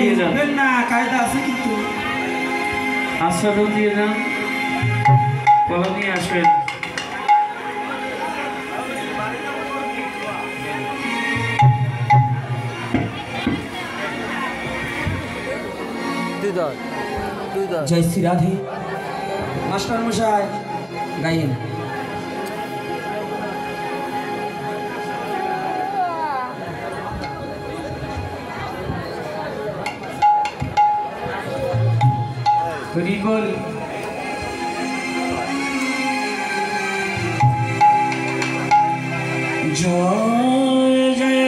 দিয়ে যান না কায়দা আছে কিন্তু আশ্বাদও দিয়ে যান কলা নিয়ে আসবেন जय श्री राधे मास्टर मशाई गायन हरि बोल जय जय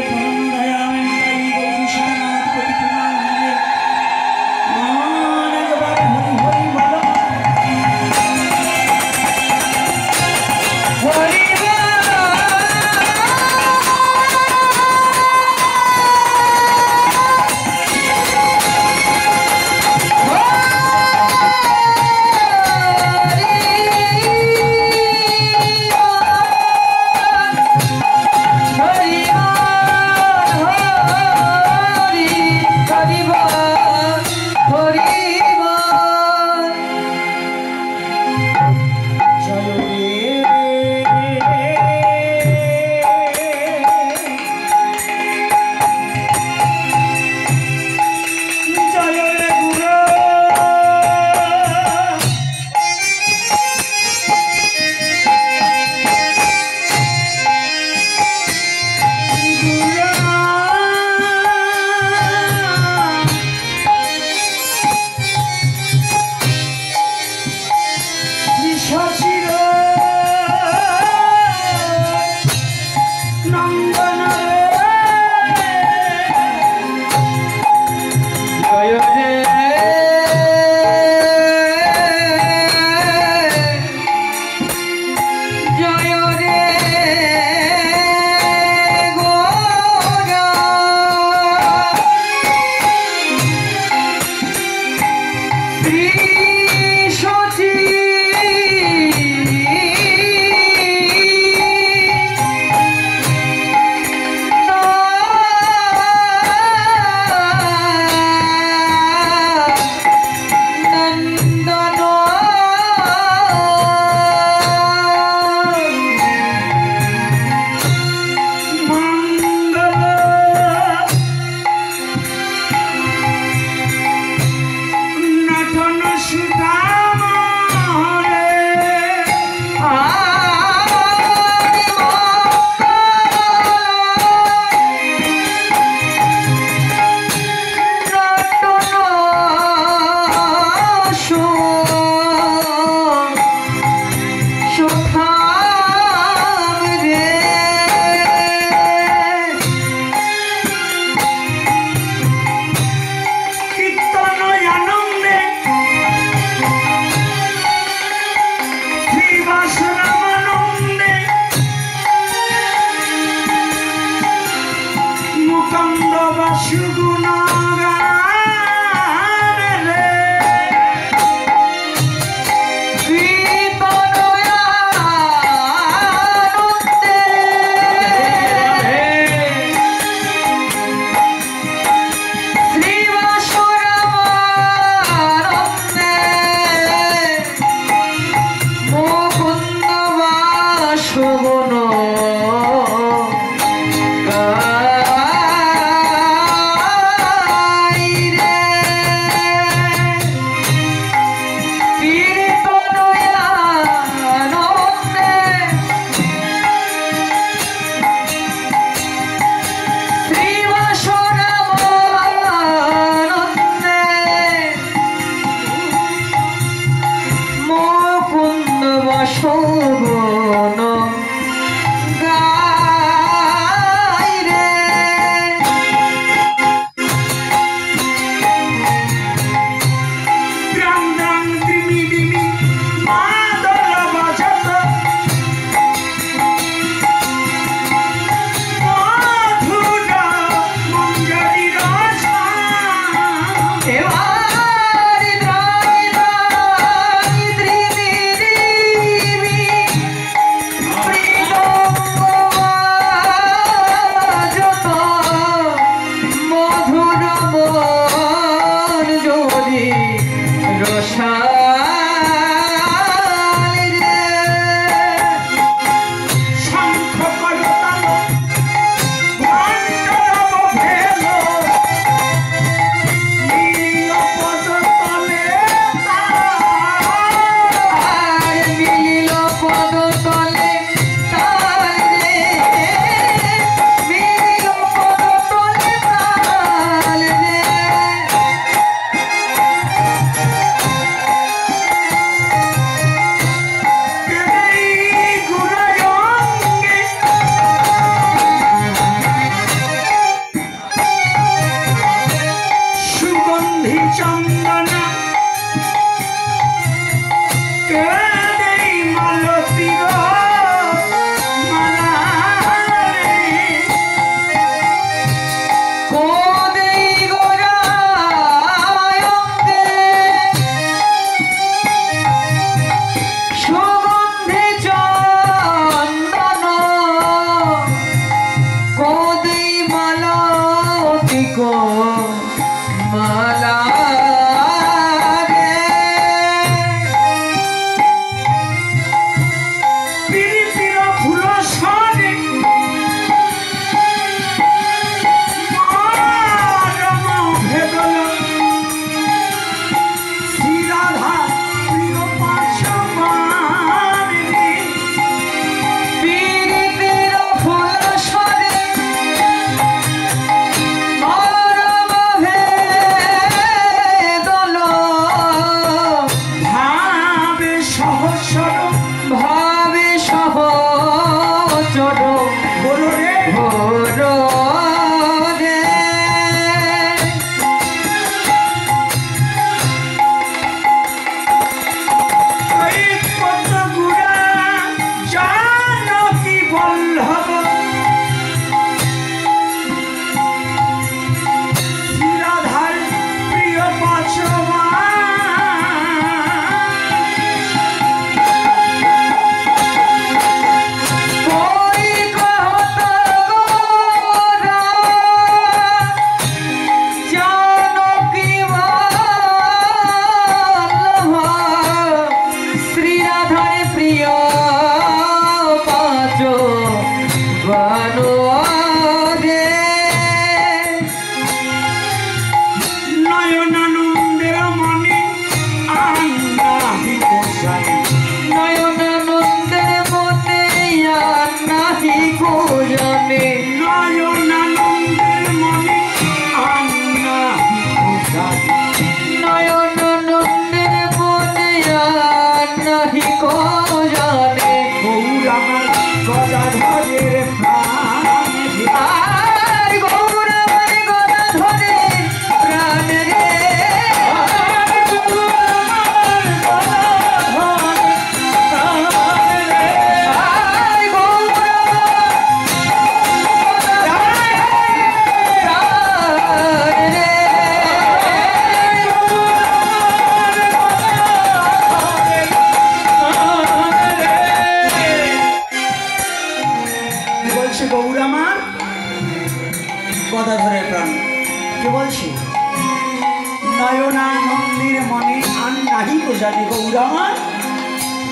জানি গৌর আমার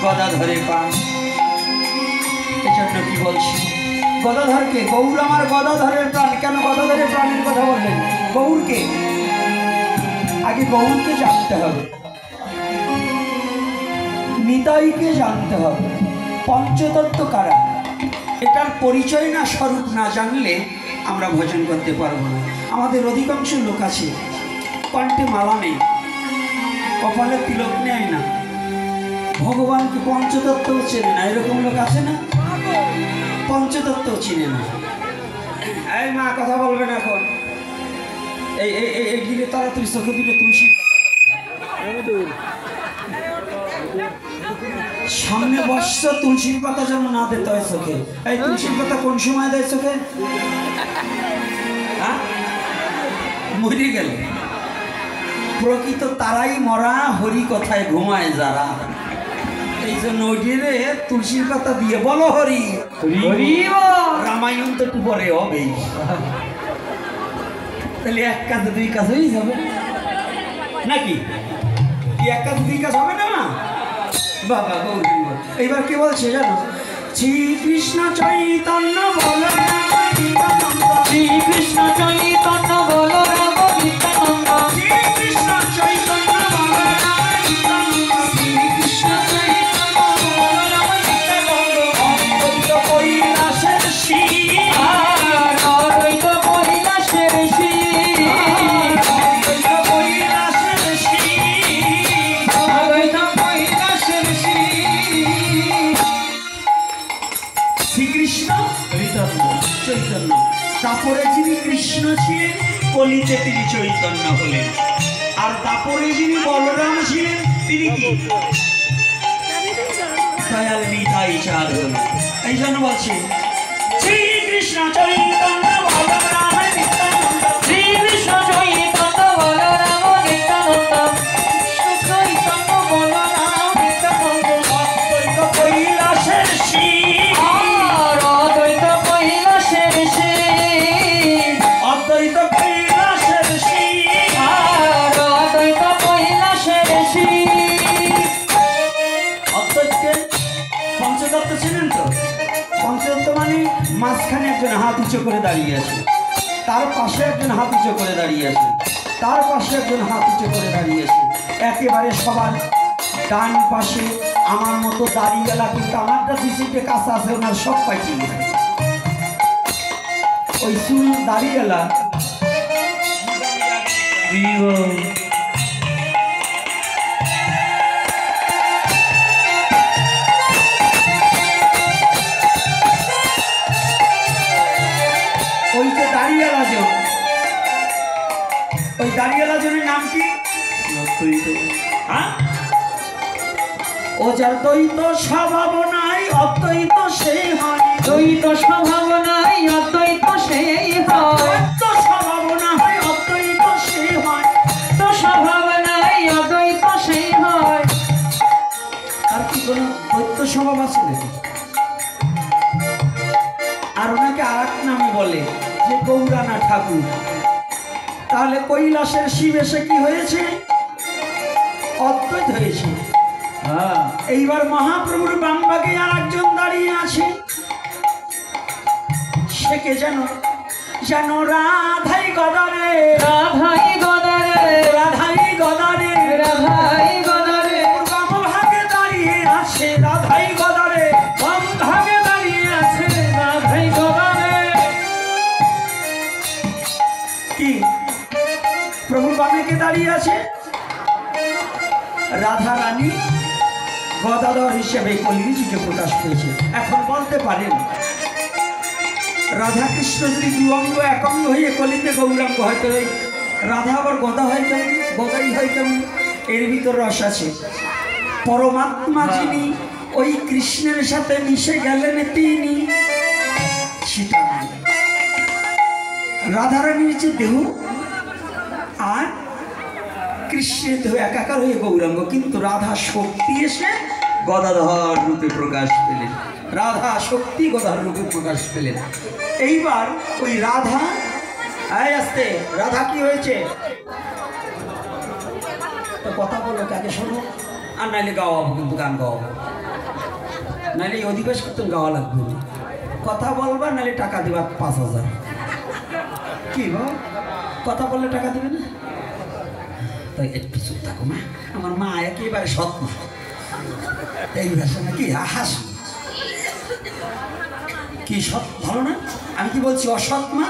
গদাধরের প্রাণ। এজন্য কি বলছি, গদাধরকে গৌর আমার গদাধরের প্রাণ। কেন গদাধরের প্রাণের কথা বললেন? গৌরকে আগে গৌরকে জানতে হবে, নিতাইকে জানতে হবে, পঞ্চতত্ত্ব কারা, এটার পরিচয় না স্বরূপ না জানলে আমরা ভজন করতে পারবো না। আমাদের অধিকাংশ লোক আছে কণ্ঠে মালা নেই, কপালে তিলক নেয় না, ভগবানকে পঞ্চতত্ত্ব চেনে না, এরকম লোক আছে না? পঞ্চতত্ত্ব চিনে না। এই মা কথা বলবে না এখন, এই এই এই গিলে তাড়াতাড়ি চোখে দিলে তুলসী সামনে বসছ, তুলসীর পাতা যেন না দিতে হয় চোখে। এই তুলসীর পাতা কোন সময় দেয় চোখে? মরে গেলে। প্রকৃত তারাই মরা, হরি কথায় ঘুমায় যারা। এই জন্য ওইটিরে তুলসীর পাতা দিয়ে বলো হরি হরি। রামায়ণ তো একটু পরে হবেই, তাহলে এক কাজে দুই কাজ হয়েই যাবে নাকি? এক কাজ দুই কাজ হবে না? বাবা গৌর। এইবার কে বলছে জানো? শ্রীকৃষ্ণ চৈতন্য বলরাম নিত্যানন্দ, শ্রীকৃষ্ণ চৈতন্য বলরাম নিত্যানন্দ, শ্রীকৃষ্ণ চৈতন্য বলরাম নিত্যানন্দ, শ্রীকৃষ্ণ চৈতন্য বলরাম নিত্যানন্দ, অদ্বৈত কৈলাসের শির, অদ্বৈত কৈলাসের শির, অদ্বৈত কৈলাসের শির, অদ্বৈত কৈলাসের শির। শ্রীকৃষ্ণ চৈতন্য। তারপরে যিনি কৃষ্ণ ছিলেন কলিতে তিনি চৈতন্য হলেন, আর তারপরে যিনি বলরাম ছিলেন তিনি কি? দয়াল নিতাই চাঁদ হলেন। এই জন্য বলছি শ্রীকৃষ্ণ চৈতন্য বলরাম নিত্যানন্দ, শ্রীকৃষ্ণ চৈতন্য বলরাম নিত্যানন্দ, কৃষ্ণ চৈতন্য বলরাম নিত্যানন্দ, অদ্বৈত কৈলাসের শির, অদ্বৈত কৈলাসের শির, অদ্বৈত কৈলাসের শির, অদ্বৈত কৈলাসের শির। অদ্বৈতকে পঞ্চতত্ত্ব ছিলেন তো? পঞ্চতত্ত্ব মানে মাঝখানে একজন হাত উঁচু করে দাঁড়িয়ে আছে, তার পাশে একজন হাত উঁচু করে দাঁড়িয়ে আছে, তার পাশে একজন হাত উঁচু করে দাঁড়িয়ে আছে, একেবারে সবার ডান পাশে আমার মতো দাঁড়িয়ে গেলা, কিন্তু আমারটা দুইটা কাছে আছে, ওনার সব পাইতে গেছে। ওই চুল দাঁড়িয়ে গেলা ওই যে দাঁড়িয়েলা জন, ওই দাঁড়িয়েলা জনের নাম কি? হ্যাঁ? ও যার দ্বৈত স্বভাব নাই অদ্বৈত সেই হয়, দ্বৈত স্বভাব নাই অদ্বৈত সেই হয়, দ্বৈত স্বভাব না হয় অদ্বৈত সেই হয়। তো স্বভাব নাই অদ্বৈত সেই হয়। আর কি কোনো দ্বৈত স্বভাব আছে নাকি? আর ওনাকে আর এক নামে বলে যে গৌরানা ঠাকুর। তাহলে কৈলাসের শিব এসে কি হয়েছে? অদ্বৈত হয়েছে। এইবার মহাপ্রভুর বামভাগে আর একজন দাঁড়িয়ে আছে, সে কে যেন? যেন রাধাই গদারে, রাধাই গদারে, রাধাই গদারে, রাধাই গদারে, বামভাগে দাঁড়িয়ে আছে রাধাই গদারে, বাম ভাগে দাঁড়িয়ে আছে রাধাই গদারে। কি প্রভু বামে কে দাঁড়িয়ে আছে? রাধা রানী গদাধর হিসেবে কলিযুগে প্রকাশ পেয়েছে। এখন বলতে পারেন রাধা কৃষ্ণ যদি দু অঙ্গ এক অঙ্গ হয়ে কলিতে গৌরাঙ্গ হয়তো এই রাধা আবার গদা হয় কেমন? গদাই হয় কেমন? এর ভিতর রস আছে। পরমাত্মা যিনি ওই কৃষ্ণের সাথে মিশে গেলেন তিনি, সেটা নয়। রাধারানীর যে দেহ আর কৃষ্ণের দেহ একাকার হয়ে গৌরাঙ্গ, কিন্তু রাধা শক্তি এসে গদাধর রূপে প্রকাশ পেলেন, রাধা শক্তি গদাধর রূপে প্রকাশ পেলেন। এইবার ওই রাধা আসতে রাধা কি হয়েছে? তো কথা বলো, কাকে শোনো? আর নাইলে গাওয়াবো, কিন্তু গান গাওয়াবো, নাইলে এই অধিবেশ করতেন গাওয়া লাগবে না। কথা বলবা নাইলে টাকা দিবা 5,000। কি বাবা, কথা বললে টাকা দিবে না? তাই একটু চুপ থাকো মা, আমার মা একেবারে সৎ মা। এই ভাষা নাকি হাস কি সৎ ভালো না? আমি কি বলছি অসৎ মা?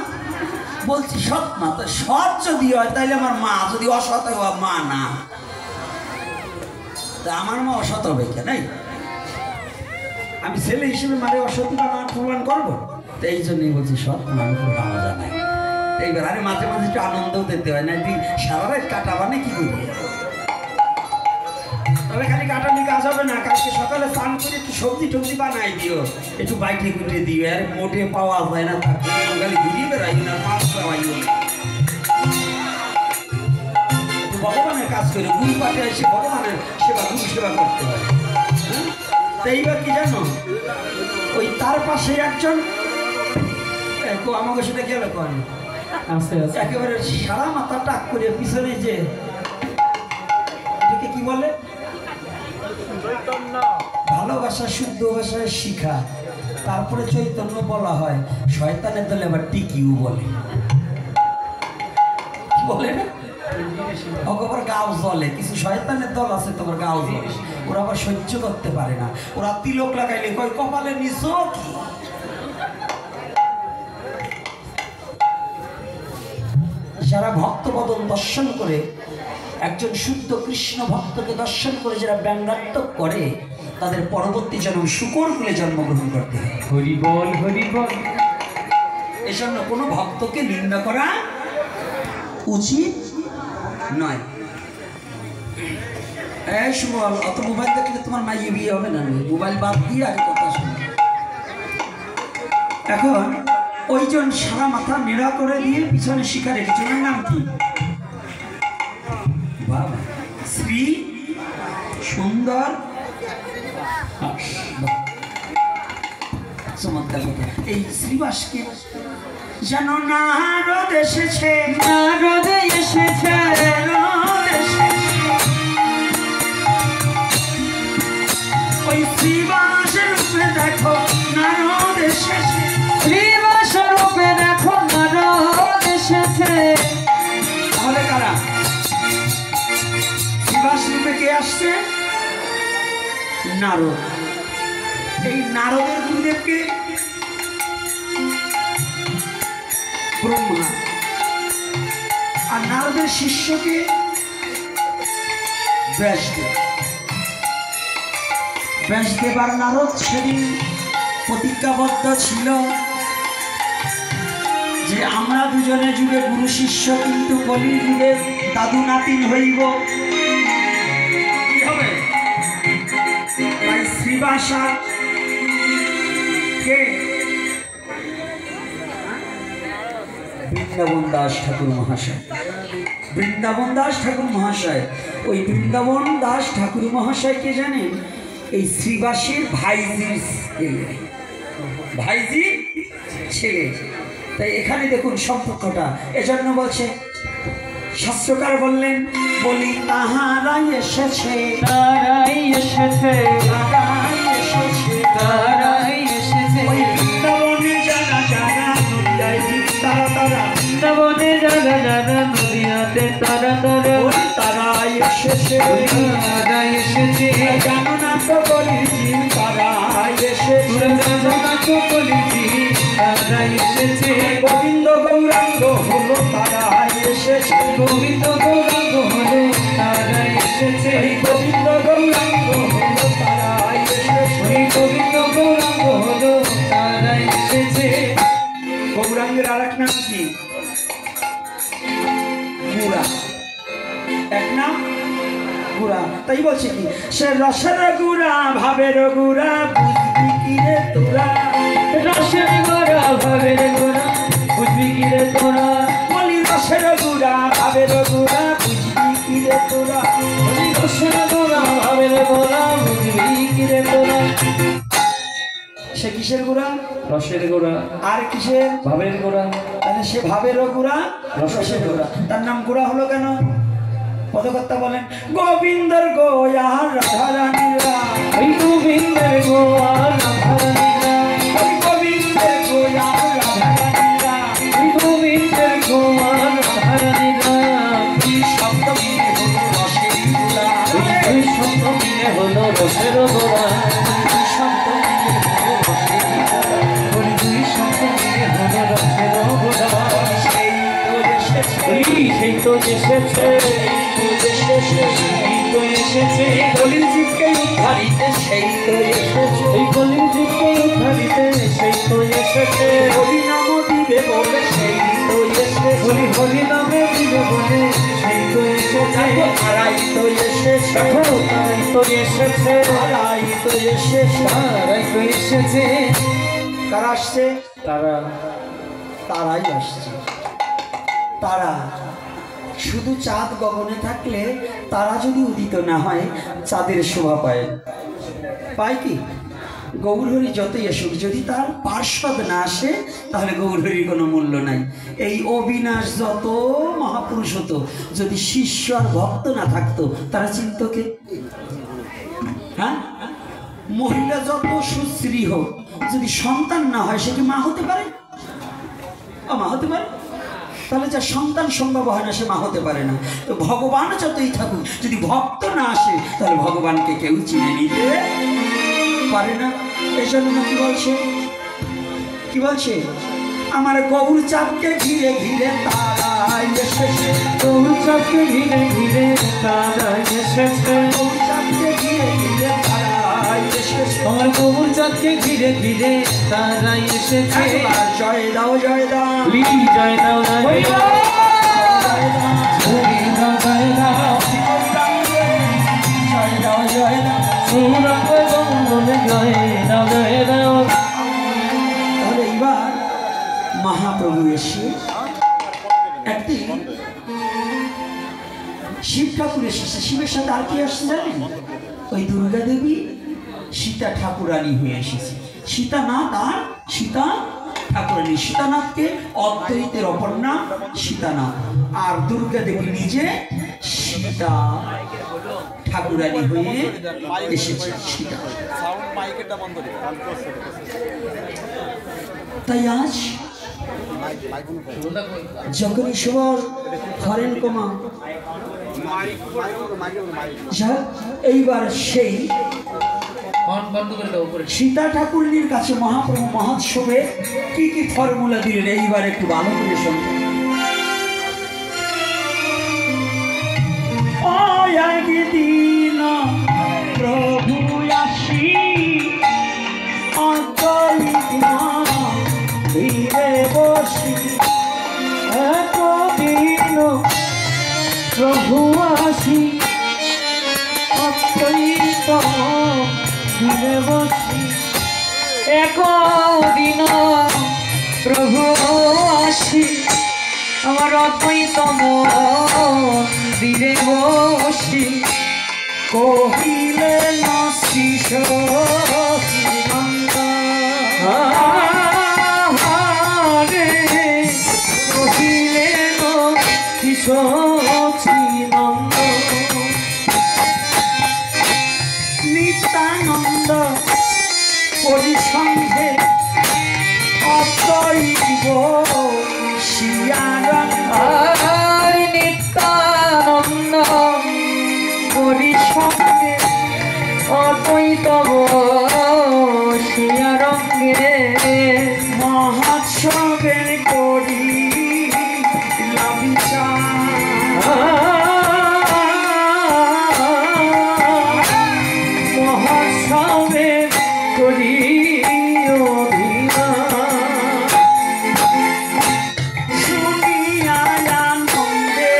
বলছি সৎ মা। তো সৎ যদি হয় তাইলে আমার মা, যদি অসৎ হয় মা না, তা আমার মা অসৎ হবে কেন? আমি ছেলে হিসেবে মারে অসৎ না প্রমাণ করবো, তো এই জন্যই বলছি সৎ মা আমার জানাই। এইবার আরে মাঝে মাঝে একটু আনন্দও দিতে হয় না, তুই সারা রাত কাটাবানে কি করি? তবে খালি কাটানি কাজ হবে না, কালকে সকালে স্নান করে একটু সবজি টবজি বানাই দিও, একটু বাইকে গুটে দিও। আর মোটে পাওয়া যায় না, তার খালি ঘুরিয়ে বেড়াই না, মাছ পাওয়াইও না। ভগবানের কাজ করে গুরু পাঠে এসে ভগবানের সেবা, গুরু সেবা করতে হয়। তো এইবার কি জানো, ওই তার পাশে একজন আমাকে সেটা গেল করেন একেবারে সারা মাথা টাক করে পিছনে, যে এটাকে কি বলে, ভালোবাসা শুদ্ধ ভাষায় শিখা, তারপরে চৈতন্য বলা হয়। শয়তানের দলে আবার টিকিও বলে, বলে না অগবার গাও জ্বলে। কিছু শয়তানের দল আছে তোমার গাও জ্বলে, ওরা আবার সহ্য করতে পারে না। ওরা তিলক লাগাইলে কয় কপালে নিচ কি। যারা ভক্তবদন দর্শন করে, একজন শুদ্ধ কৃষ্ণ ভক্তকে দর্শন করে যারা ব্যঙ্গাত্মক করে, তাদের পরবর্তী জন্ম শূকর কুলে জন্মগ্রহণ করতে হয়। হরি বল, হরি বল। এজন্য কোনো ভক্তকে নিন্দা করা উচিত নয়। এই সুবল, অত মোবাইল দেখলে তোমার মাইয়ে বিয়ে হবে না। মোবাইল বাদ দিয়ে আগে কথা শুনে। এখন ওইজন সারা মাথা নেড়া করে দিয়ে পিছনে শিখা রেখেছে, ওনার নাম কি? বাবা, শ্রী সুন্দর। চমৎকার কথা। এই শ্রীবাসকে যেন নারদ এসেছে, নারদ এসেছে, ওই শ্রীবাস রূপে দেখো নারদ এসেছে, শ্রীবাস রূপে দেখো নারদ এসেছে। তাহলে কারা? শ্রীবাস রূপে কে আসছে? নারদ। এই নারদের গুরুদেবকে ব্রহ্মা, আর নারদের শিষ্যকে ব্যাসদেব। ব্যাসদেব আর নারদ সেদিন প্রতিজ্ঞাবদ্ধ ছিল যে আমরা দুজনে যুগে গুরু শিষ্য, কিন্তু কলি যুগে দাদু নাতিন হইব। কি হবে? তাই শ্রীবাসা কে? বৃন্দাবন দাস ঠাকুর মহাশয়। বৃন্দাবন দাস ঠাকুর মহাশয়, ওই বৃন্দাবন দাস ঠাকুর মহাশয়কে জানেন? এই শ্রীবাসের ভাইজির ছেলে, ভাইজির ছেলে। তাই এখানে দেখুন সম্পর্কটা। এজন্য বলছে শাস্ত্রকার বললেন, বলি তাহারাই এসেছে, তারাই এসেছে, তারাই এসেছে, তারাই এসেছে। ওই বৃন্দাবনে যারা যারা নদিয়ায় তারা তারা, বৃন্দাবনে যারা যারা নদিয়াতে তারা তারা, ওই তারাই এসেছে, তারাই এসেছে। জানো না তো বলিছি তারাই এসেছে, জানো না তো বলিছি তারাই এসেছে। গোবিন্দ গৌরাঙ্গ হলো তারাই এসেছে, গোবিন্দ গৌরাঙ্গ হলো তারাই এসেছে, গোবিন্দ গৌরাঙ্গ হলো তারাই এসেছে, গোবিন্দ গৌরাঙ্গ হলো তারাই এসেছে। গৌরাঙ্গের আর এক নাম কি? গুড়া। এক নাম গুড়া। তাই বলছে কি, সে রসের গুড়া ভাবের গুড়া, বুঝবি কি রে তোরা? রসের গোড়া ভাবের গোড়া, বুঝবি কি রে তোরা? বলি রসের গুড়া ভাবের গুড়া, বুঝবি কি রে তোরা? রসের গোড়া ভাবের গোড়া, বুঝবি কি রে তোরা? সে কিসের গুড়া? রসের গোড়া। আর কিসের? ভাবের গোড়া। তাহলে সে ভাবেরও গুড়া, রসের গুড়া। তার নাম গুড়া হলো কেন? পদকর্তা বলেন গোবিন্দর গোয়া রাধারানীরা, ওই গোবিন্দের গোয়া রাধারানীরা, ওই গোবিন্দের গোয়া রাধারানীরা, ওই গোবিন্দের গোয়া রাধারানীরা, দুই শব্দ মিলে হলো রসের গোড়া, দুই শব্দ মিলে হলো রসের গোড়া, দুই শব্দ মিলে হলো রসের গোড়া, ওই দুই শব্দ মিলে হলো রসের গোড়া। সেই তো এসেছে, সেই তো এসেছে, কলির যুগকে উদ্ধারিতে সেই তো এসেছে, এই কলির যুগকে উদ্ধারিতে সেই তো এসেছে, হরি নাম দিবে বলে সেই তো এসেছে, হরি হরি নামে দিবে বলে সেই তো এসেছে, তারাই তো এসেছে, তারাই তো এসেছে, তারাই তো এসেছে, তারাই তো এসেছে। কারা আসছে? তারা তারাই আসছে। তারা শুধু চাঁদ গগনে থাকলে তারা যদি উদিত না হয় চাঁদের শোভা পায়, পায় কি? গৌরহরি যতই আসুক যদি তার পার্শ্বদ না আসে তাহলে গৌরহরির কোনো মূল্য নাই। এই অবিনাশ যত মহাপুরুষ হতো, যদি শিষ্য আর ভক্ত না থাকতো তারা চিনত কে? হ্যাঁ, মহিলা যত সুশ্রী হোক, যদি সন্তান না হয় সে কি মা হতে পারে? মা হতে পারে? তাহলে যা সন্তান সম্ভব হয় না সে মা হতে পারে না। তো ভগবান যতই থাকুক যদি ভক্ত না আসে তাহলে ভগবানকে কেউ চিনে নিতে পারে না। এই জন্য কি বলছে? কি বলছে? আমার গৌর চাঁদকে ঘিরে ঘিরে তারাই এসেছে, গৌর চাঁদকে ঘিরে ঘিরে তারাই এসেছে, গৌর চাঁদকে ঘিরে ঘিরে তারাই এসেছে, আমার গৌর চাঁদকে ঘিরে ঘিরে তারাই এসেছে। একবার জয় দাও জয় দাও, জয় দাও জয় দাও, জয় দাও জয় দাও জয় দাও জয় দাও। সুরঙ্গ বলে জয় দাও জয় দাও। তাহলে এইবার মহাপ্রভু এসে একদিন শিব ঠাকুর এসেছে। শিবের সাথে আর কি আসছে জানেন? ওই দুর্গা দেবী সীতা ঠাকুরানী হয়ে এসেছে। সীতানাথ আর সীতা ঠাকুরানী। সীতানাথকে অদ্বৈতের অপর নাম সীতানাথ, আর দুর্গা দেবী নিজে সীতা ঠাকুরানী হয়ে এসেছে। সীতা। তাই আজ যখনই সবার হরেন কমা এইবার সেই সীতা ঠাকুরনির কাছে মহাপ্রভু মহোৎসবে কি কি ফর্মুলা দিলেন এইবার একটু ভালো করে শুনবেন। একদিন প্রভু আসি ধীরে বসি, একদিন প্রভু আসি অদ্বৈত ধীরে বসি, একদিন প্রভু আসি আমার অদ্বৈত ধীরে বসি, কহিলেন শিষ রে কহিলেন সচিনন্দ, নিত্যানন্দ পরিসংঘে অদ্বৈব শিয়ানন্দ। নিত্যানন্দ পরিসংগে অদ্বৈত শিয়ারঙ্গে, মহোৎসবের করি মহোৎসবে করি শুনিয়া আনন্দে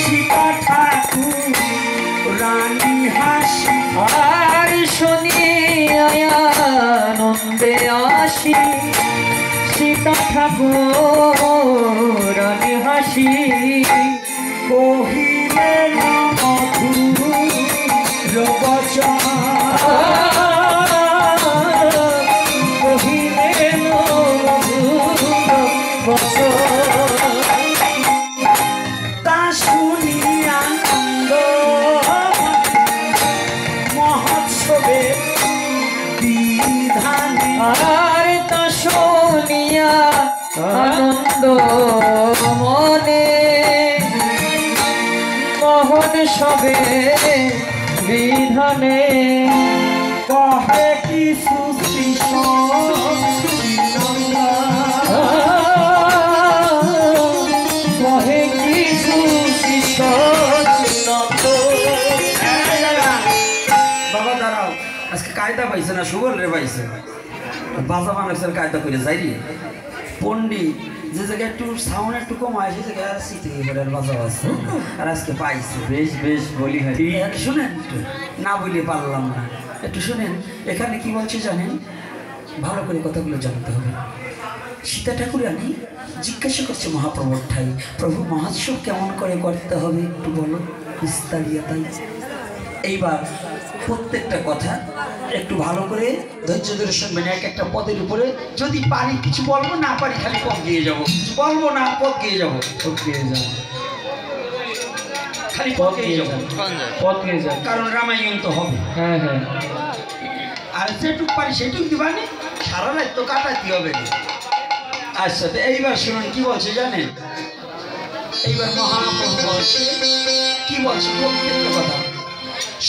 সীতা ঠাকুর রানী হাসি, আর শুনি আনন্দে আসি সীতা ঠাকুর রানী হাসি, কহিলেন মধুর বচন, কহিলেন মধুর বচন। মোহন সবে বিধানে কহে কিছু সৃষ্ট কহে কিছু বাবা দাঁড়াও, আজকে কায়দা পাইছে না সুবল রে পাইছে, বাজা মানুষের কায়দা করে যাই রে পন্ডিত যে জায়গায় একটু সাউন্ড একটু কম হয় সেই জায়গায় শীতে এবারে বাজা আছে আর আজকে পাইছে। বেশ বেশ বলি হয় শুনেন একটু, না বলে পারলাম না, একটু শুনেন এখানে কি বলছে জানেন, ভালো করে কথাগুলো জানতে হবে। সীতা ঠাকুরানী জিজ্ঞাসা করছে মহাপ্রভুর ঠাই, প্রভু মহোৎসব কেমন করে করতে হবে একটু বলো বিস্তারিতাই। এইবার প্রত্যেকটা কথা একটু ভালো করে ধৈর্য ধরে শুনবেন, এক একটা পদের উপরে যদি পারি কিছু বলবো, না পারি খালি পথ দিয়ে যাবো, বলবো না পথ দিয়ে যাবো, পথ দিয়ে যাও খালি পথ দিয়ে যাবো, পথ দিয়ে যাও, কারণ রামায়ণ তো হবে। হ্যাঁ হ্যাঁ আর যেটুক পারি সেটুক দিবানি, সারা রাত তো কাটাতে হবে না। আচ্ছা তো এইবার শুনুন কি বলছে জানেন, এইবার মহাপ্রভু বলছে কি বলছে প্রত্যেকটা কথা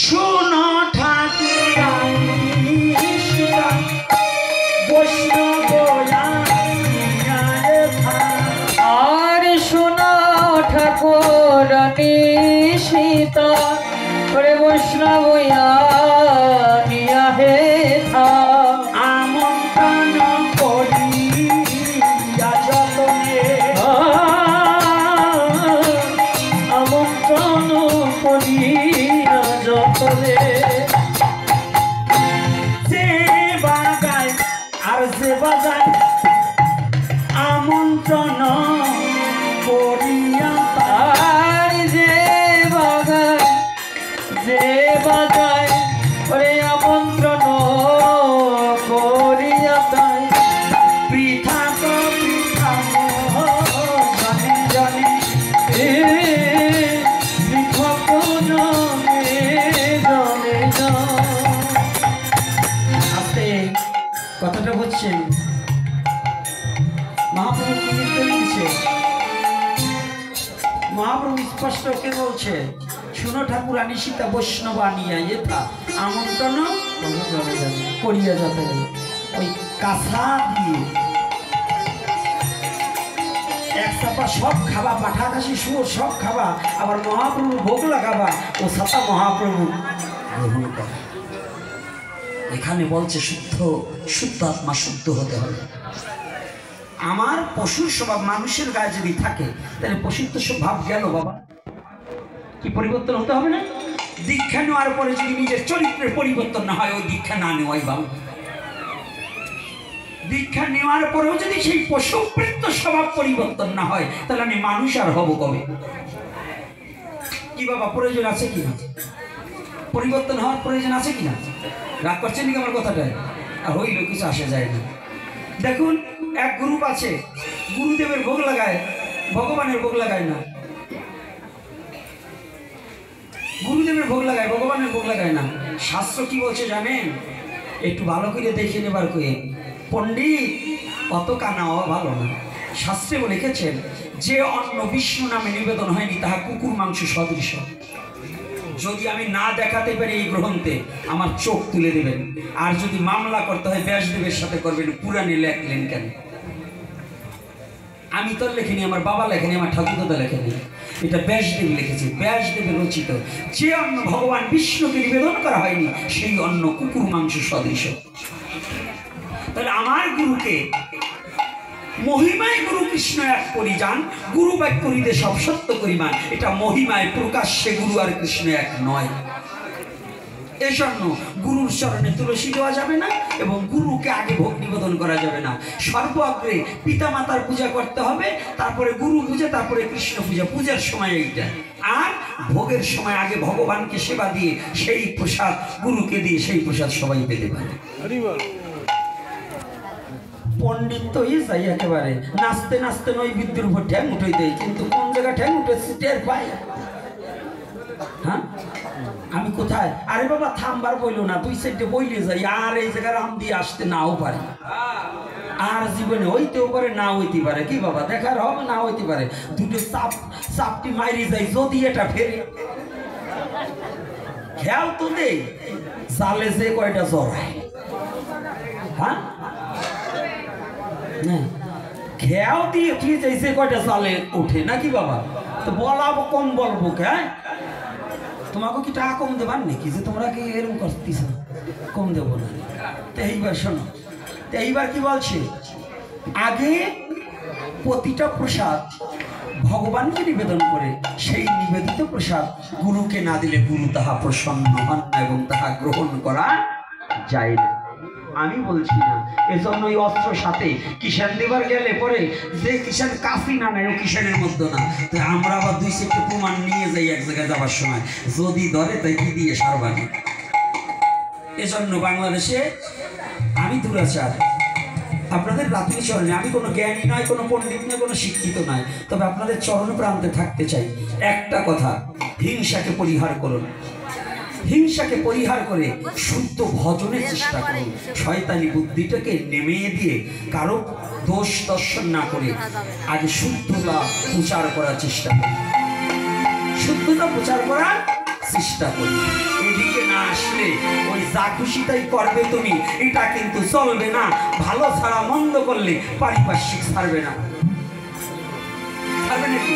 শোনো ঠাকুরানী সীতা বৈষ্ণব আর শোনা ঠাকুরানী সীতা করে বৈষ্ণব হে থা আমন্ত্রণ করিয়া যতনে আমন্ত্রণ করিয়া যতনে যে বাগায় আর যে বাজায় আমন্ত্রণ করিয়া আর যে বাজায় ওরে আমন্ত্রণ করিয়া তাই পৃথা তো পৃথা জনে জনে পৃথক জনে জনে আস্তে কথাটা বুঝছেন মহাপ্রভু কি নির্দেশ দিচ্ছে, মহাপ্রভু স্পষ্ট কে বলছে শুনো ঠাকুরানী সীতা বৈষ্ণব আনিয়া এথা আমন্ত্রণ করিয়া যেতে, ওই কাঁথা দিয়ে এক চাপা সব খাবা, পাঠা খাসি শুয়োর সব খাবা, আবার মহাপ্রভুর ভোগ লাগাবা, ও সাতা মহাপ্রভু গ্রহণ করা। এখানে বলছে শুদ্ধ শুদ্ধ আত্মা শুদ্ধ হতে হবে। আমার পশুর স্বভাব মানুষের গায়ে যদি থাকে তাহলে পশুর তো স্বভাব গেল বাবা, কি পরিবর্তন হতে হবে না? দীক্ষা নেওয়ার পরে যদি নিজের চরিত্রের পরিবর্তন না হয়, ওই দীক্ষা না নেওয়াই বাবা। দীক্ষা নেওয়ার পরেও যদি সেই পশুপ্রীত স্বভাব পরিবর্তন না হয় তাহলে আমি মানুষ আর হব কবে? কি বাবা প্রয়োজন আছে কিনা? পরিবর্তন হওয়ার প্রয়োজন আছে কিনা? রাগ করছেন নাকি আমার কথাটা? আর হইল কিছু আসে যায় না। দেখুন এক গ্রুপ আছে গুরুদেবের ভোগ লাগায়, ভগবানের ভোগ লাগায় না, গুরুদেবের ভোগ লাগায় ভগবানের ভোগ লাগায় না। শাস্ত্র কি বলছে জানেন? একটু ভালো করে দেখে নেবার করে পণ্ডিত অত কানা হওয়া ভালো না। শাস্ত্রে লিখেছেন যে অন্ন বিষ্ণু নামে নিবেদন হয়নি তাহা কুকুর মাংস সদৃশ। যদি আমি না দেখাতে পারি এই গ্রন্থে আমার চোখ তুলে দেবেন, আর যদি মামলা করতে হয় ব্যাসদেবের সাথে করবেন। পুরাণে লেখলেন কেন? আমি তো লেখিনি, আমার বাবা লেখেনি, আমার ঠাকুরদাদা লেখেনি, এটা ব্যাসদেব লিখেছে, ব্যাসদেবের রচিত। যে অন্ন ভগবান বিষ্ণুকে নিবেদন করা হয়নি সেই অন্ন কুকুর মাংস সদৃশ। তাহলে আমার গুরুকে মহিমায় গুরু কৃষ্ণ এক পরিযান, গুরু বাক্য করিতে সব সত্য করিমান। এটা মহিমায় প্রকাশ্যে গুরু আর কৃষ্ণ এক নয়। এজন্য গুরুর চরণে তুলসী দেওয়া যাবে না এবং গুরুকে আগে ভোগ নিবেদন করা যাবে না। সর্বাগ্রে পিতা মাতার পূজা করতে হবে, তারপরে গুরু পূজা, তারপরে কৃষ্ণ পূজা। পূজার সময় এইটা, আর ভোগের সময় আগে ভগবানকে সেবা দিয়ে সেই প্রসাদ গুরুকে দিয়ে সেই প্রসাদ সবাই পেতে পারে। পণ্ডিত তো যাই একেবারে নাচতে নাচতে নৈবেদ্যের উপর ঠ্যাং উঠে দেয়, কিন্তু কোন জায়গা ঠ্যাং উঠেছে টের পায়। হ্যাঁ আমি কোথায়? আরে বাবা থামবার বইল না, দুই সাইডে বইলে যাই, আর এই জায়গায় রাম দিয়ে আসতে নাও পারে, আর জীবনে হইতেও পারে না হইতে পারে। কি বাবা দেখার হবে, না হইতে পারে। দুটো চাপটি মাইরি যায় যদি এটা ফেরে। খেয়াল তো দেই জালে যে কয়টা জড়ায়, হ্যাঁ খেয়াল দিয়ে ঠিক আছে কয়টা জালে ওঠে নাকি বাবা? তো বলাবো কম বলবো, হ্যাঁ তোমাকে কি টাকা কম দেবার নাকি যে তোমরা কি এরকম করতেছ? কম দেবো না। তো এইবার শোনো, তো এইবার কি বলছে, আগে প্রতিটা প্রসাদ ভগবানকে নিবেদন করে সেই নিবেদিত প্রসাদ গুরুকে না দিলে গুরু তাহা প্রসন্ন হন না এবং তাহা গ্রহণ করা যায় না। আমি বলছি না, এজন্য ওই অস্ত্র সাথে কিষান দেবার গেলে পরে যে কিষান কাফি না নেয় ও কিষানের মধ্যে না। তো আমরা আবার দুই সেটে প্রমাণ নিয়ে যাই এক জায়গায় যাবার সময়, যদি ধরে তাই কি দিয়ে সারবানি। এজন্য বাংলাদেশে আমি দুরাচার আপনাদের রাত্রি চরণে, আমি কোনো জ্ঞানী নয়, কোনো পণ্ডিত নয়, কোনো শিক্ষিত নয়, তবে আপনাদের চরণ প্রান্তে থাকতে চাই। একটা কথা, হিংসাকে পরিহার করুন, হিংসাকে পরিহার করে শুদ্ধ ভজনের চেষ্টা করুন। শয়তানি বুদ্ধিটাকে নেমে দিয়ে কারো দোষ দর্শন না করে আগে শুদ্ধতা প্রচার করার চেষ্টা করুন, শুদ্ধতা প্রচার করার চেষ্টা করি। এদিকে না আসলে ওই যা খুশি তাই করবে তুমি, এটা কিন্তু চলবে না। ভালো ছাড়া মন্দ করলে পারিপার্শ্বিক ছাড়বে না, ছাড়বে নাকি?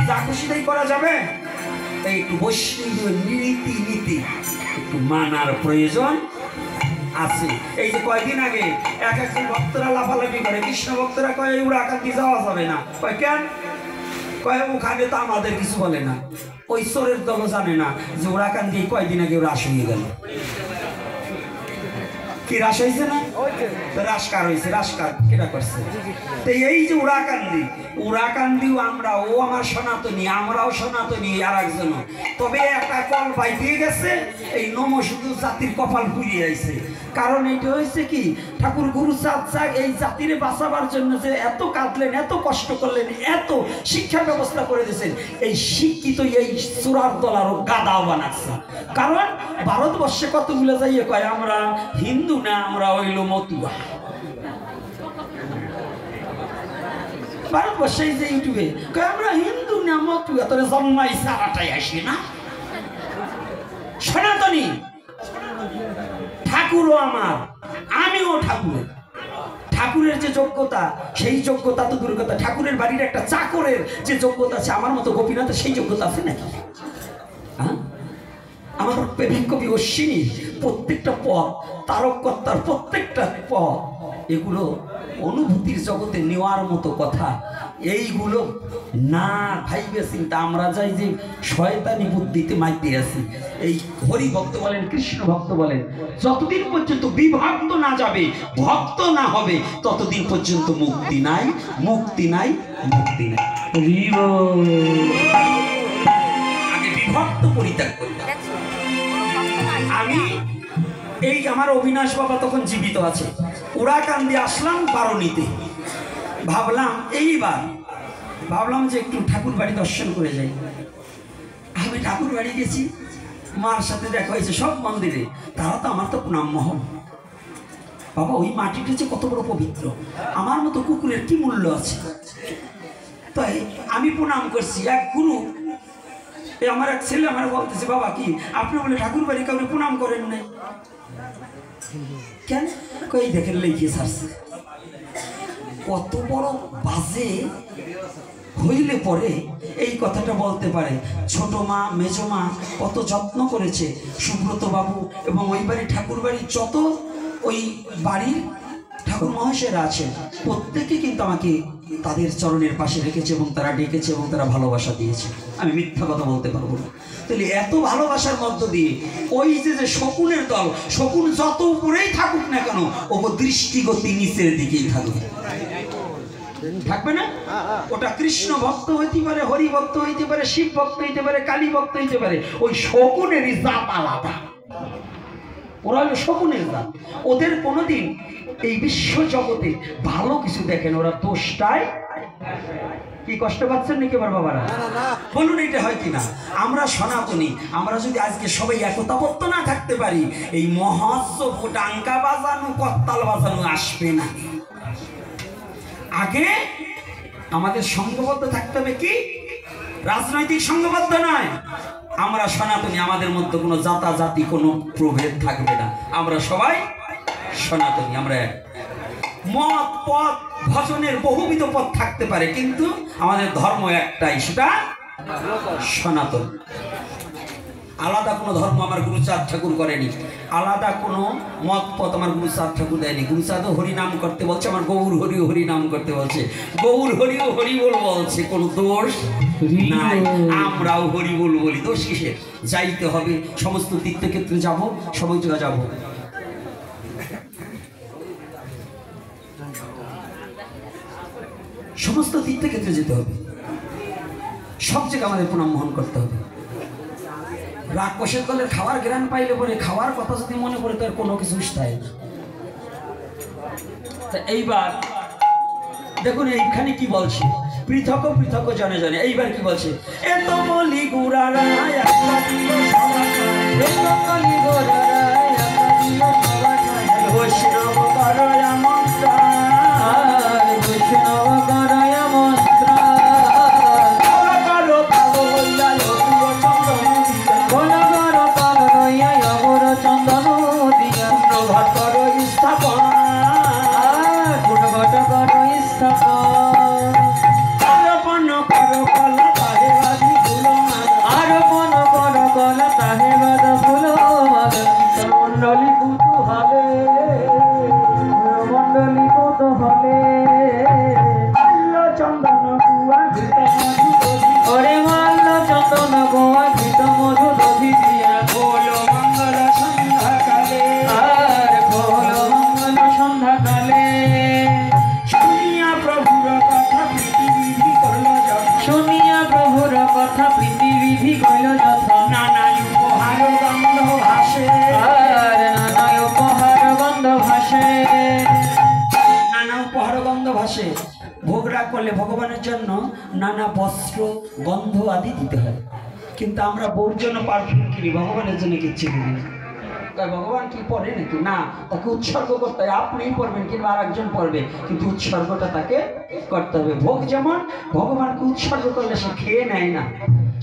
যা খুশি তাই করা যাবে? তাই একটু বৈষ্ণব নীতি নীতি একটু মানার প্রয়োজন আছে। এই যে কয়েকদিন আগে একজন ভক্তরা লাফালাফি করে, কৃষ্ণ ভক্তরা কয় উড়াকান্দি যাওয়া যাবে না। কয় কেন? কয় ওখানে তো আমাদের কিছু বলে না। ওই চোরের দলও জানে না যে উড়াকান্দি কয়েকদিন আগে রাস হয়ে গেল। কি রাস হয়েছে না? রাসকার হয়েছে, রাসকার কেটা করছে। তো এই যে উড়াকান্দিও আমরা, ও আমার সনাতনী, আমরাও সনাতনী আর একজন। তবে একটা কল পাই দিয়ে গেছে, এই নম শুধু জাতির কপাল পুড়িয়ে আইছে। কারণ এইটা হয়েছে কি, ঠাকুর গুরু চাঁদ এই জাতিরে বাঁচাবার জন্য যে এত কাঁদলেন, এত কষ্ট করলেন, এত শিক্ষা ব্যবস্থা করে দিয়েছেন, এই শিক্ষিত এই চূড়ার দল আরো গাদাও বানাচ্ছে। কারণ ভারতবর্ষে কতগুলো যাইয়ে কয় আমরা হিন্দু না, আমরা হইল মতুয়া। ভারতবর্ষে যে ইউটিউবে কয় আমরা হিন্দু না মতুয়া, তোর জন্মাই সারাটাই আসি না। সনাতনী ঠাকুরও আমার, আমিও ঠাকুরের। ঠাকুরের যে যোগ্যতা, সেই যোগ্যতা তো দূরের কথা, ঠাকুরের বাড়ির একটা চাকরের যে যোগ্যতা আছে, আমার মতো গোপীনাথের সেই যোগ্যতা আছে নাকি? হ্যাঁ, আমার প্রেমিক কবি অশ্বিনী প্রত্যেকটা পথ, তারককর্তার প্রত্যেকটা পথ, এগুলো অনুভূতির জগতে নেওয়ার মতো কথা। এইগুলো না ভাইবে চিন্তা আমরা যাই যে শয়তানি বুদ্ধিতে মাইতে আছি। এই হরি ভক্ত বলেন, কৃষ্ণ ভক্ত বলেন, যতদিন পর্যন্ত বিভক্ত না যাবে, ভক্ত না হবে, ততদিন পর্যন্ত মুক্তি নাই, মুক্তি নাই, মুক্তি নাই। আগে বিভক্ত পরিত্যাগ করতে। আমি এই আমার অবিনাশ বাবা তখন জীবিত আছে, উড়াকান্দি আসলাম বারণীতে। ভাবলাম যে একটু ঠাকুর বাড়ি দর্শন করে যাই। আমি ঠাকুর বাড়ি গেছি, মার সাথে দেখা হয়েছে সব মন্দিরে। তারা তো আমার তো প্রণাম মহল। বাবা ওই মাটিটা যে কত বড় পবিত্র, আমার মতো কুকুরের কি মূল্য আছে। তাই আমি প্রণাম করছি। এক গুরু, আমার এক ছেলে আমার বলতেছে, বাবা কি আপনি বলে ঠাকুর বাড়ি কাউকে প্রণাম করেন নাই কেন? কই দেখেন লিখে ছাড়ছে। কত বড় বাজে হইলে পরে এই কথাটা বলতে পারে। ছোট মা, মেজ মা কত যত্ন করেছে সুব্রত বাবু এবং ওই বাড়ি ঠাকুর বাড়ির যত ওই বাড়ির ঠাকুর মহাশয়রা আছেন, প্রত্যেকে কিন্তু আমাকে তাদের চরণের পাশে রেখেছে এবং তারা ডেকেছে এবং তারা ভালোবাসা দিয়েছে। আমি মিথ্যা কথা বলতে পারবো না। তাহলে এত ভালোবাসার মধ্য দিয়ে ওই যে শকুনের দল, শকুন যত উপরেই থাকুক না কেন, ওর দৃষ্টিগতি নিচের দিকেই থাকবে, থাকবে না? ওটা কৃষ্ণ ভক্ত হইতে পারে, হরি ভক্ত হইতে পারে, শিব ভক্ত হইতে পারে, কালী ভক্ত হইতে পারে। ওই শকুনেরই জাত আলাদা, ওরা হলো শকুনের জাত। ওদের কোনোদিন এই বিশ্ব জগতে ভালো কিছু দেখেন, ওরা দোষটায়। কি কষ্ট পাচ্ছেন নাকি আমার বাবারা? বলুন এটা হয় কিনা? আমরা সনাতনী, আমরা যদি আজকে সবাই একতাবদ্ধ না থাকতে পারি, এই মহোৎসব ডাঙ্কা বাজানো, করতাল বাজানো আসবে না। আগে আমাদের সংঘবদ্ধ থাকতে হবে কি, রাজনৈতিক সংঘবদ্ধ নয়, আমরা সনাতনী, আমাদের মধ্যে কোনো জাতি কোনো প্রভেদ থাকবে না, আমরা সবাই সনাতনী, আমরা এক। মত পথ ভজনের বহুবিধ পথ থাকতে পারে, কিন্তু আমাদের ধর্ম একটাই, সেটা সনাতন। আলাদা কোনো ধর্ম আমার গুরুচাঁদ ঠাকুর করেনি, আলাদা কোনো মত পথ আমার গুরুচাঁদ ঠাকুর দেয়নি। গুরুচাঁদও হরি নাম করতে বলছে, আমার গৌর হরিও হরি নাম করতে বলছে, গৌর হরিও হরি বল বলছে, কোনো দোষ নাই। আমরাও হরি বল বলি, দোষ কিসে? যাইতে হবে, সমস্ত তীর্থক্ষেত্রে যাব, সবাই জায়গা যাব। সমস্ত তীর্থক্ষেত্রে যেতে হবে, সব জায়গায় আমাদের প্রণাম মহন করতে হবে। রাক্ষসের দলের খাবার গ্রান পাইলে পরে খাওয়ার কথা যদি মনে করে তার কোনো কিছু স্থায়ী। এইবার দেখুন এইখানে কি বলছে, পৃথক পৃথক জনে জনে। এইবার কি বলছে, এত বলি গুড়ারা বৈষ্ণব করয়া মন্ত্র, বৈষ্ণব করয়া মন্ত্র, চন্দন দিয়া গুণঘট করো স্থাপন, গুণঘট করো স্থাপন, আরোপণ করো কলা তাহে বাঁধি ফুল মালা, আরোপণ করো কলা তাহে বাঁধা ফুল মালা, মণ্ডলী কুতুহলে, মণ্ডলী কুতুহলে, মাল্য চন্দন গুয়া ঘৃত মধু দধি, ওরে মাল্য চন্দন গুয়া ঘৃত মধু দধি দিয়া বলো মঙ্গল সন্ধ্যাকালে, আর বলো মঙ্গল সন্ধ্যাকালে, শুনিয়া প্রভুর কথা প্রীতিবিধি করল যথা, শুনিয়া প্রভুর কথা প্রীতিবিধি করল যথা, নানা উপহার গন্ধ ভাসে, আর নানা উপহার গন্ধ ভাসে, নানা উপহার গন্ধ ভাসে। ভোগ রাগ করলে ভগবানের জন্য নানা বস্ত্র গন্ধ আদি দিতে হয়, কিন্তু আমরা বউর জন্য পারফিউম কিনি, ভগবানের জন্য কিচ্ছু কিনি না। তাই ভগবান কি পড়ে নাকি? না, তাকে উৎসর্গ করতে হয়। আপনিই পড়বেন কিংবা আর একজন পড়বে, কিন্তু উৎসর্গটা তাকে করতে হবে। ভোগ যেমন ভগবানকে উৎসর্গ করলে সে খেয়ে নেয় না,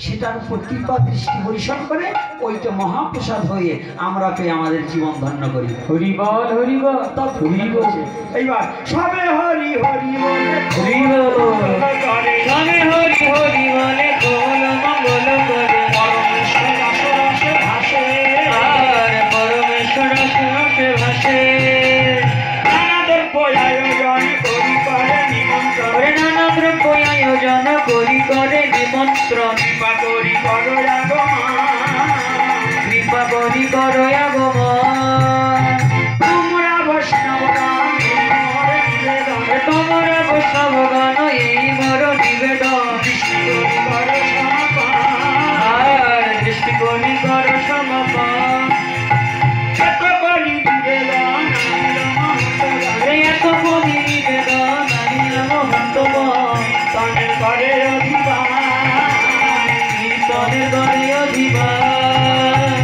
সেটার উপর কৃপা দৃষ্টি পরিশোধ করে ওইটা মহাপ্রসাদ হয়ে আমরা পেয়ে আমাদের জীবন ধন্য করি। হরি বল হরি বল, হরি বল। এইবার সবে হরি হরি বলে, হরি বল করে, সবে হরি হরি বলে, গোল মঙ্গল করে, পরমেশ্বর রসে রসে ভাসে, আর পরমেশ্বর রসে রসে ভাসে, নানা দ্রব্য আয়োজন করি করে নিমন্ত্রণ, নানা দ্রব্য আয়োজন করি করে নিমন্ত্রণ, কৃপা করি করো আগমন, কৃপা করি করো আগমন, তোমরা বৈষ্ণবগণ নিবেদন, তোমরা বৈষ্ণবগণ এই মর নিবেদন, দৃষ্টি করি করো সমাপন, আর দৃষ্টি করি করো সমাপন, এত করি নিবেদন এত করি নিবেদন মহন্তবন, তনের ঘরে অধিবান, কীর্তনের ঘরে অধিবান,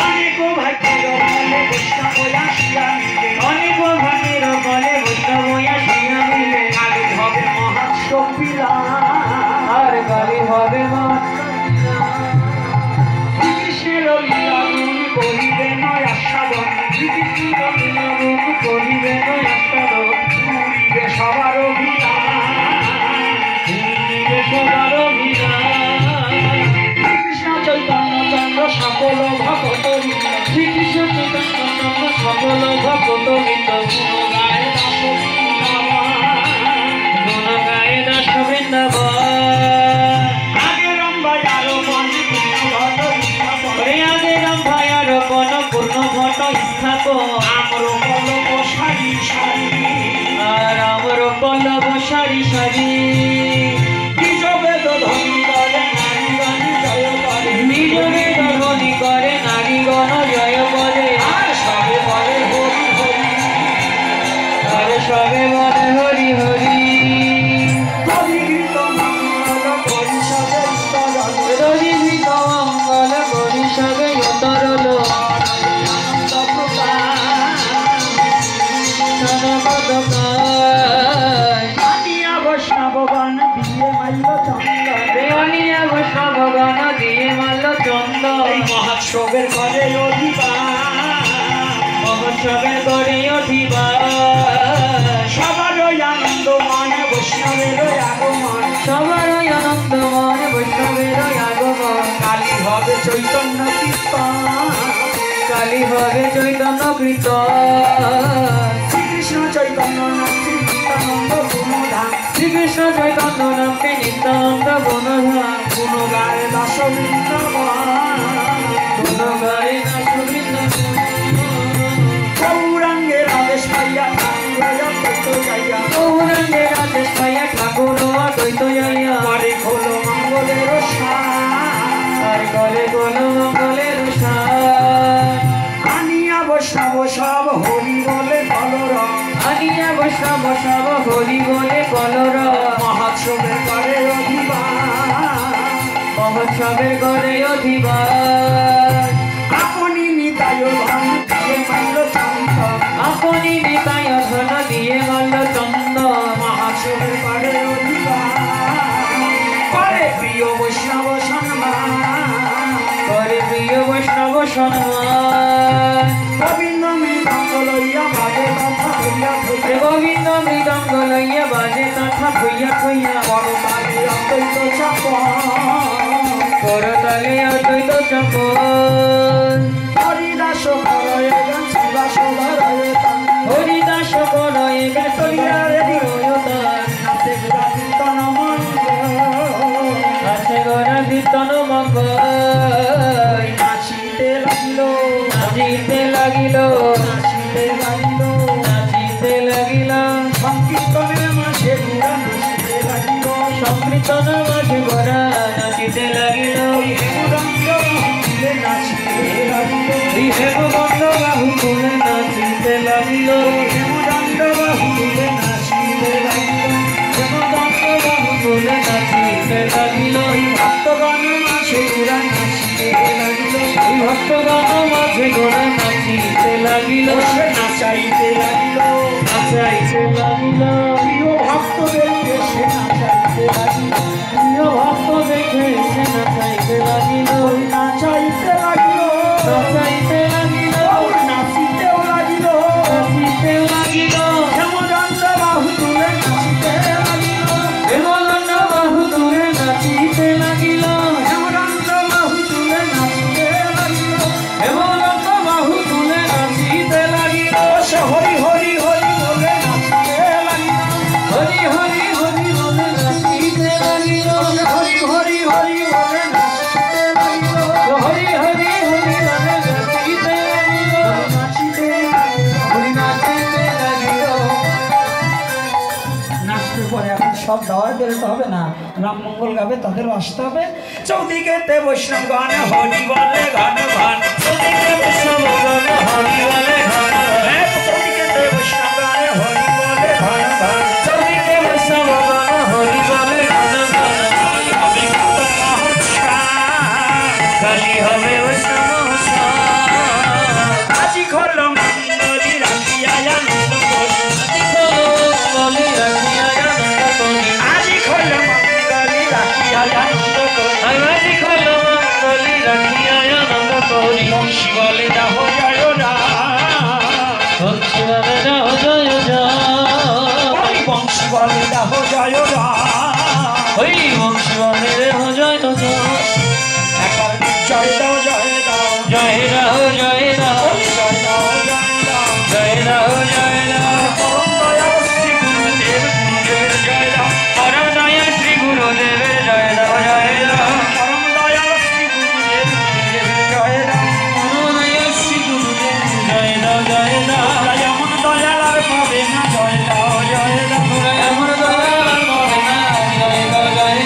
অনেক ভাগ্যের বলে বৈষ্ণব আসিয়া মিলে, অনেক ভাগ্যের বলে বৈষ্ণব আসিয়া মিলে, কালে হবে মহাৎসবিলা, আর কালে হবে শ্রীকৃষ্ণের লীলাগুণ করিবে নয় আস্বাদন, শ্রীকৃষ্ণের লীলাগুণ করিবে নয় আস্বাদন, পুরিবে সবার অভিযান, পুরিবে সবার অভিযান, শ্রীকৃষ্ণ চৈতন্য চন্দ্র সকল ভক্ত, শ্রীকৃষ্ণ চৈতন্য চন্দ্র সকল ভক্ত বৃন্দ, গুণ গায়ে দাস বৃন্দাবন, গুণ গায়ে দাস বৃন্দাবন, আগে রম্ভায় আরোপণ পূর্ণ ঘট স্থাপন, আগে রম্ভায় আরোপণ পূর্ণ ঘট স্থাপন, আমর পল্লব সারি সারি, আর আমর পল্লব সারি সারি, নিজ বেদ ধ্বনি করে নারীগণ জয় করে, নিজ বেদ ধ্বনি করে নারীগণ জয় করে, আর সবে বলে হরি হরি, মহোৎসবের করে অধিবাস, মহোৎসবের করে অধিবাস, সবারই আনন্দ মনে বৈষ্ণবের আগমন, সবারই আনন্দ মনে বৈষ্ণবের আগমন। কালী হবে চৈতন্য কীর্তন, কালী হবে চৈতন্য কীর্তন, শ্রীকৃষ্ণ চৈতন্য নাম শ্রী নিত্যানন্দ গুণধাম, শ্রীকৃষ্ণ চৈতন্য নামকে নিত্যানন্দ গুণধাম, গুণ গায়ে দশ বৃন্দাবন, গুণ গায়ে দশ বৃন্দাবন। গৌরাঙ্গের আদেশ পাইয়া ঠাকুর যাইয়া, গৌরাঙ্গের আদেশ পাইয়া ঠাকুর অদ্বৈত যাইয়া, পরে খোলো মঙ্গলের আর গলে গোল মঙ্গলের সার। আনিয়া বৈষ্ণব সব হরি বলে বলরাম, আনিয়া বৈষ্ণব সব হরি বলে বলর, মহোৎসবের করে অধিবাস, মহোৎসবের করে অধিবাস। আপনি নিতায় ধন দিয়ে মাইল চন্দ্র, আপনি নিতায় ধন দিয়ে গল চন্দ, মহোৎসবের করে অধিবাস, করে প্রিয় বৈষ্ণব সম্মান, করে প্রিয় বৈষ্ণব সম্মান। গোবিন্দ মৃদঙ্গ লইয়া বাজে কথা হইয়া হইয়া, গোবিন্দ মৃদঙ্গ লইয়া বাজে তথা ভইয়া ভইয়া, করতালি অদ্বৈত চাপন, করতালে অদ্বৈত চপন। হরিদাস করয় গান শিবাস ধরয় তান, হরিদাস করয় গে সরিয়ারে দিরয়তান, নাচে গুড়া কীর্তন মঙ্গল, আছে গরা কীর্তন মঙ্গল। নাচিতে লাগিল, নাচিতে লাগিল, নাচিতে লাগিল, নাচিতে লাগিল, সংকীর্তনের মাঝে গুড়া নাচিতে লাগিল, সংকীর্তন মাঝে গরা নাচিতে লাগিল। হেমরঙ্গ তুলে নাচিতে লাগিল, হেমবন্ধ বাহু তুলে নাচিতে লাগিল, হেমদণ্ড বাহু তুলে নাচিতে লাগিল, হেমবন্ধ বাহু তুলে নাচিতে লাগিল। ভক্তগণ মাঝে গুড়া নাচিতে লাগিল, এই ভক্তগণ মাঝে গোড়া নাচিতে লাগিল, বসে নাচাইতে লাগিল, নাচাইতে লাগিল। প্রিয় ভক্তদের দেশে নাচাইতে লাগিল, প্রিয় ভক্ত দেখে সে নাচাইতে লাগিল, নাচাইতে লাগিল, নাচাইতে লাগিল, নাচিতেও লাগিল, নাচিতে লাগিল। হেমদণ্ড বাহু তুলে নাচিতে লাগিল, হেমদণ্ড বাহু তুলে নাচিতে লাগিল, হেমদণ্ড বাহু তুলে নাচিতে লাগিল, হেমদণ্ড বাহু তুলে নাচিতে লাগিল। বসে হরি হরি হরি বলে নাচিতে লাগিল, হরি হরি হরি বলে নাচিতে লাগিল, হরি হরি হরি বলে নাচিতে লাগিল, হরি হরি হরি বলে নাচিতে লাগিল, নাচিতে লাগিল, হরি নাচিতে লাগিল। নাচতে পরে এখন সব দাওয়ায় বেরোতে হবে না, রাম মঙ্গল গাবে তাদেরও আসতে হবে। চৌদিকেতে বৈষ্ণব গান হরি বলে গান গান, চৌদিকে বৈষ্ণব গান হরি বলে গান গান, চৌদিকেতে বৈষ্ণব গান হরি বলে গান গান, চৌদিকে বৈষ্ণব গান হরি বলে গান গান, কালী হবে বৈষ্ণব সার। আজি খোল মঙ্গলি রাখিয়া আনন্দ করি, বলি রাখিয়া আনন্দ করি, আজি খোল মঙ্গলি রাখিয়া আনন্দ করি, আজি খোল মঙ্গলি রাখিয়া আনন্দ করি। বংশী বলে দাহ জয় রাম, ভক্তি বলে যাও জয় জয়, বংশী বলে দাহ জয় রাম, ওই বংশী বলে রেহ জয় জয়, একবার জয় দাও জয় দাও, জয় রাহ জয় রাহ, জয় দাও জয় দাও, জয় রাহ জয় রাহ। পরম দয়াল শ্রী গুরুদেব গুরুদেবের জয় দাও, পরম দয়া শ্রী গুরুদেবের জয় রাহ জয় রাহ, পরম দয়াল শ্রী গুরুদেব গুরুদেবের জয় দাও, পরম দয়া শ্রী গুরুদেবের জয় রাহ জয় রাহ। যেমন দয়াল আর পাবে না জয় দাও জয় দাও, এমন দয়াল মরে না, জয় রাহ জয়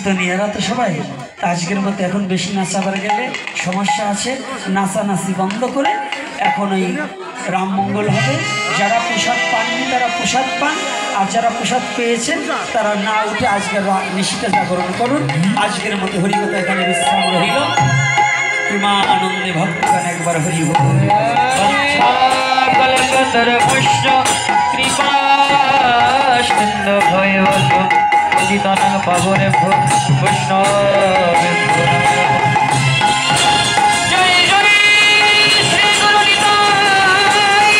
কীর্তনীয়রা তো সবাই, তা আজকের মতো এখন বেশি নাচাবার গেলে সমস্যা আছে, নাচানাচি বন্ধ করে এখন ওই রামমঙ্গল হবে। যারা প্রসাদ পাননি তারা প্রসাদ পান, আর যারা প্রসাদ পেয়েছেন তারা না উঠে আজকের নিশিটা জাগরণ করুন। আজকের মতো হরিকথা এখানে বিশ্রাম রহিল। প্রেমানন্দে ভক্তগণ একবার হরি বল। কলকতর পুষ্য কৃপা সিন্ধু ভয়বত পতিতানাং পাবনেভ্যো বৈষ্ণবেভ্যো নমঃ। জয় জয় শ্রী গুরু নিতাই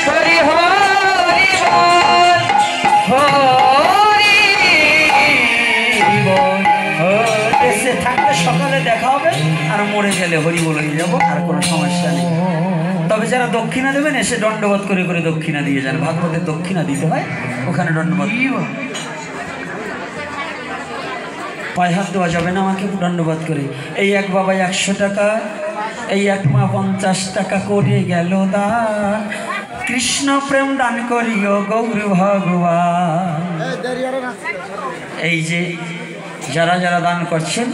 হরি হরি বল হরি বল। এসে থাকলে সকালে দেখা হবে, আর মরে গেলে হরি বলে যাবো, আর কোনো সমস্যা নেই। তবে যারা দক্ষিণা দেবেন এসে দণ্ডবোধ করে করে দক্ষিণা দিয়ে যান। ভাগবতের দক্ষিণা দিতে হয়, ওখানে দণ্ডবোধ। পায়ে হাত দেওয়া যাবে না আমাকে দণ্ডবোধ করে। এই এক বাবা 100 টাকা, এই এক মা 50 টাকা করে গেল দান। কৃষ্ণ প্রেম দান করিও গৌর ভগবান। এই যে যারা যারা দান করছেন